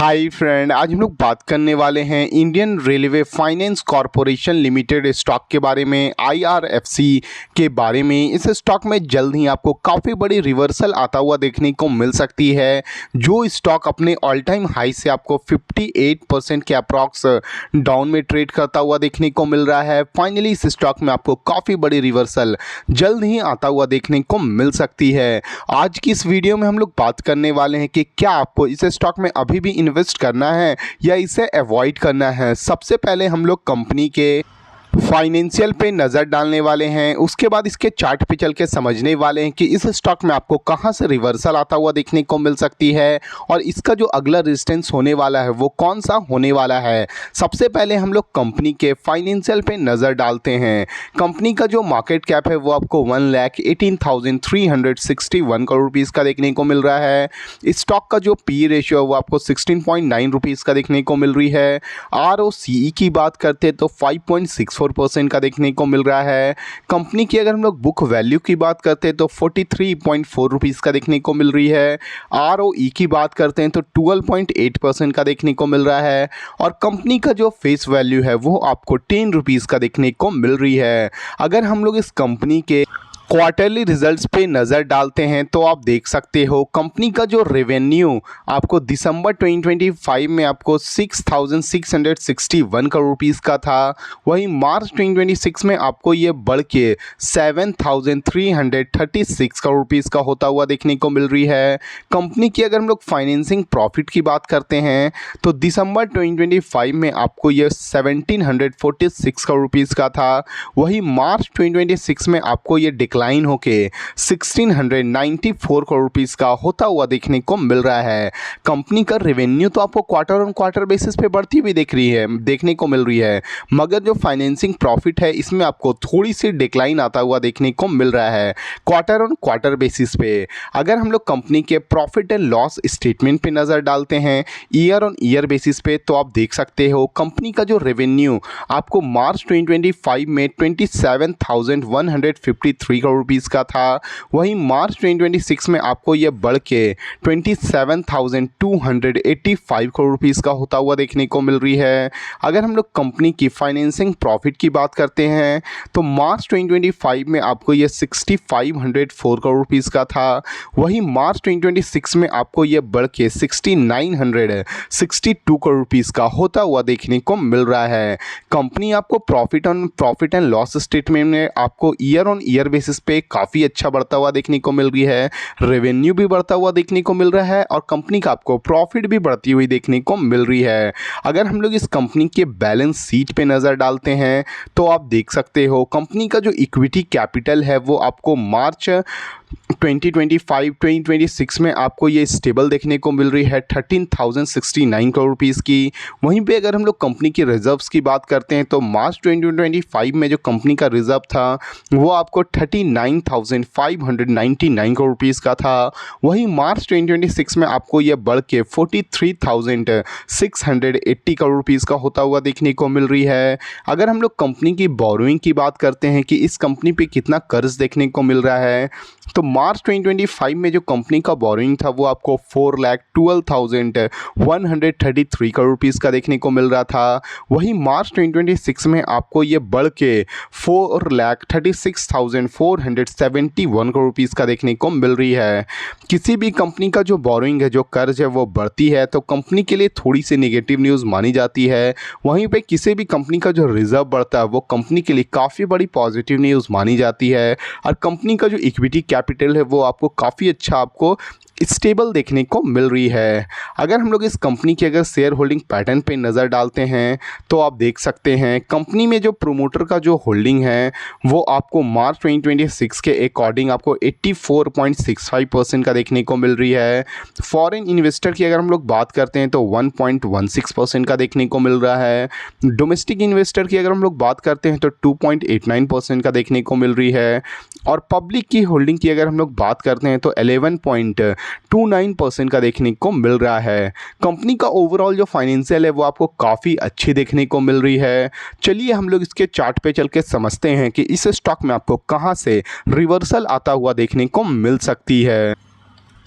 Hi friend, आज हम लोग बात करने वाले हैं Indian railway finance corporation limited stock के बारे में, आईआरएफसी के बारे में। इस स्टॉक में जल्द ही आपको काफ़ी बड़ी रिवर्सल आता हुआ देखने को मिल सकती है। जो स्टॉक अपने ऑल टाइम हाई से आपको 58% के अप्रॉक्स डाउन में ट्रेड करता हुआ देखने को मिल रहा है। फाइनली इस स्टॉक में आपको काफ़ी बड़ी रिवर्सल जल्द ही आता हुआ देखने को मिल सकती है। आज की इस वीडियो में हम लोग बात करने वाले हैं कि क्या आपको इस स्टॉक में अभी भी इन्वेस्ट करना है या इसे अवॉइड करना है। सबसे पहले हम लोग कंपनी के फाइनेंशियल पे नज़र डालने वाले हैं, उसके बाद इसके चार्ट पे चल के समझने वाले हैं कि इस स्टॉक में आपको कहां से रिवर्सल आता हुआ देखने को मिल सकती है और इसका जो अगला रेजिस्टेंस होने वाला है वो कौन सा होने वाला है। सबसे पहले हम लोग कंपनी के फाइनेंशियल पे नज़र डालते हैं। कंपनी का जो मार्केट कैप है वो आपको 1,18,361 करोड़ रुपीज़ का देखने को मिल रहा है। स्टॉक का जो पी रेशियो है वो आपको 16.9 रुपीज़ का देखने को मिल रही है। ROCE की बात करते हैं तो 5.64% का देखने को मिल रहा है। कंपनी की अगर हम लोग बुक वैल्यू की बात करते हैं तो 43.4 रुपीज़ का देखने को मिल रही है। ROE की बात करते हैं तो 12.8% का देखने को मिल रहा है और कंपनी का जो फेस वैल्यू है वो आपको 10 रुपीज़ का देखने को मिल रही है। अगर हम लोग इस कंपनी के क्वार्टरली रिजल्ट्स पे नज़र डालते हैं तो आप देख सकते हो कंपनी का जो रेवेन्यू आपको दिसंबर 2025 में आपको 6,661 करोड़ रुपीज़ का था। वहीं मार्च 2026 में आपको ये बढ़ के 7,336 करोड़ रुपीज़ का होता हुआ देखने को मिल रही है। कंपनी की अगर हम लोग फाइनेंसिंग प्रॉफिट की बात करते हैं तो दिसंबर 2025 में आपको ये 1,746 करोड़ रुपीज़ का था। वहीं मार्च 2026 में आपको ये लाइन होके 1,694 करोड़ रुपीज़ का होता हुआ देखने को मिल रहा है। कंपनी का रेवेन्यू तो आपको क्वार्टर ऑन क्वार्टर बेसिस पे बढ़ती हुई देखने को मिल रही है, मगर जो फाइनेंसिंग प्रॉफिट है इसमें आपको थोड़ी सी डिक्लाइन आता हुआ देखने को मिल रहा है क्वार्टर ऑन क्वार्टर बेसिस पे। अगर हम लोग कंपनी के प्रॉफिट एंड लॉस स्टेटमेंट पे नज़र डालते हैं ईयर ऑन ईयर बेसिस पे तो आप देख सकते हो कंपनी का जो रेवेन्यू आपको मार्च 2025 में 27,153 करोड़ रुपीज़ का था। वहीं मार्च 2026 में आपको ये बढ़ के 27,285 करोड़ रुपीज़ का होता हुआ देखने को मिल रही है। अगर हम लोग कंपनी की फाइनेंसिंग प्रॉफिट की बात करते हैं तो मार्च 2025 में आपको ये 6,504 करोड़ रुपीज़ का था। वहीं मार्च 2026 में आपको ये बढ़ के 6,962 करोड़ रुपीज़ का होता हुआ देखने को मिल रहा है। कंपनी आपको प्रॉफिट एंड लॉस स्टेटमेंट में आपको ईयर ऑन ईयर बेसिस पे काफ़ी अच्छा बढ़ता हुआ देखने को मिल रही है। रेवेन्यू भी बढ़ता हुआ देखने को मिल रहा है और कंपनी का आपको प्रॉफिट भी बढ़ती हुई देखने को मिल रही है। अगर हम लोग इस कंपनी के बैलेंस शीट पे नज़र डालते हैं तो आप देख सकते हो कंपनी का जो इक्विटी कैपिटल है वो आपको मार्च 2025-2026 में आपको ये स्टेबल देखने को मिल रही है 13,069 करोड़ रुपीज़ की। वहीं पे अगर हम लोग कंपनी की रिजर्व्स की बात करते हैं तो मार्च 2025 में जो कंपनी का रिजर्व था वो आपको 39,599 करोड़ रुपीज़ का था। वहीं मार्च 2026 में आपको ये बढ़ के 43,680 करोड़ रुपीज़ का होता हुआ देखने को मिल रही है। अगर हम लोग कंपनी की बोरोइंग की बात करते हैं कि इस कंपनी पे कितना कर्ज देखने को मिल रहा है तो मार्च 2025 में जो कंपनी का बोरोइंग था वो आपको 4,12,133 करोड़ रुपीज़ का देखने को मिल रहा था। वहीं मार्च 2026 में आपको ये बढ़ के 4,36,471 करोड़ रुपीज़ का देखने को मिल रही है। किसी भी कंपनी का जो बोरोइंग है, जो कर्ज है वो बढ़ती है तो कंपनी के लिए थोड़ी सी नेगेटिव न्यूज़ मानी जाती है। वहीं पे किसी भी कंपनी का जो रिजर्व बढ़ता है वो कंपनी के लिए काफ़ी बड़ी पॉजिटिव न्यूज़ मानी जाती है और कंपनी का जो इक्विटी कैपिटल है वो आपको काफ़ी अच्छा आपको स्टेबल देखने को मिल रही है। अगर हम लोग इस कंपनी के अगर शेयर होल्डिंग पैटर्न पे नज़र डालते हैं तो आप देख सकते हैं कंपनी में जो प्रोमोटर का जो होल्डिंग है वो आपको मार्च 2026 के अकॉर्डिंग आपको 84.65% का देखने को मिल रही है। फॉरेन इन्वेस्टर की अगर हम लोग बात करते हैं तो 1.16% का देखने को मिल रहा है। डोमेस्टिक इन्वेस्टर की अगर हम लोग बात करते हैं तो 2.89% का देखने को मिल रही है और पब्लिक की होल्डिंग की अगर हम लोग बात करते हैं तो 11.29% का देखने को मिल रहा है। कंपनी का ओवरऑल जो फाइनेंशियल है वो आपको काफ़ी अच्छी देखने को मिल रही है। चलिए हम लोग इसके चार्ट पे चल के समझते हैं कि इस स्टॉक में आपको कहां से रिवर्सल आता हुआ देखने को मिल सकती है।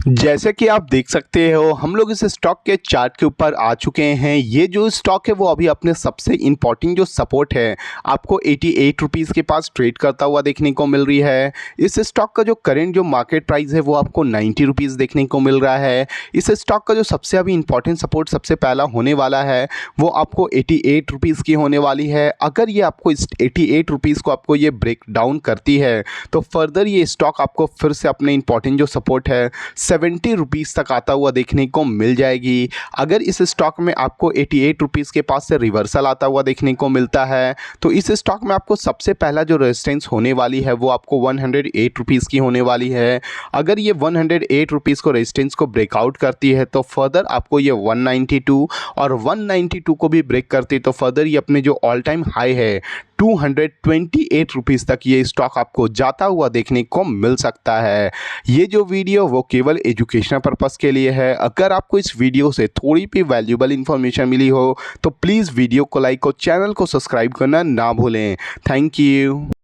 जैसे कि आप देख सकते हो हम लोग इस स्टॉक के चार्ट के ऊपर आ चुके हैं। ये जो स्टॉक है वो अभी अपने सबसे इम्पॉर्टेंट जो सपोर्ट है आपको 88 रुपीज़ के पास ट्रेड करता हुआ देखने को मिल रही है। इस स्टॉक का जो करंट जो मार्केट प्राइस है वो आपको 90 रुपीज़ देखने को मिल रहा है। इस स्टॉक का जो सबसे अभी इम्पॉर्टेंट सपोर्ट सबसे पहला होने वाला है वो आपको 88 रुपीज़ की होने वाली है। अगर ये आपको इस 88 रुपीज़ को आपको ये ब्रेक डाउन करती है तो फर्दर ये स्टॉक आपको फिर से अपने इम्पॉर्टेंट जो सपोर्ट है 70 रुपीज़ तक आता हुआ देखने को मिल जाएगी। अगर इस स्टॉक में आपको 88 रुपीज़ के पास से रिवर्सल आता हुआ देखने को मिलता है तो इस स्टॉक में आपको सबसे पहला जो रेजिस्टेंस होने वाली है वो आपको 108 रुपीज़ की होने वाली है। अगर ये 108 रुपीज़ को रेजिस्टेंस को ब्रेकआउट करती है तो फर्दर आपको ये 192 और 192 को भी ब्रेक करती है तो फर्दर ये अपने जो ऑल टाइम हाई है 228 रुपीज़ तक ये स्टॉक आपको जाता हुआ देखने को मिल सकता है। ये जो वीडियो वो केवल एजुकेशनल पर्पस के लिए है। अगर आपको इस वीडियो से थोड़ी भी वैल्यूबल इन्फॉर्मेशन मिली हो तो प्लीज़ वीडियो को लाइक और चैनल को सब्सक्राइब करना ना भूलें। Thank you.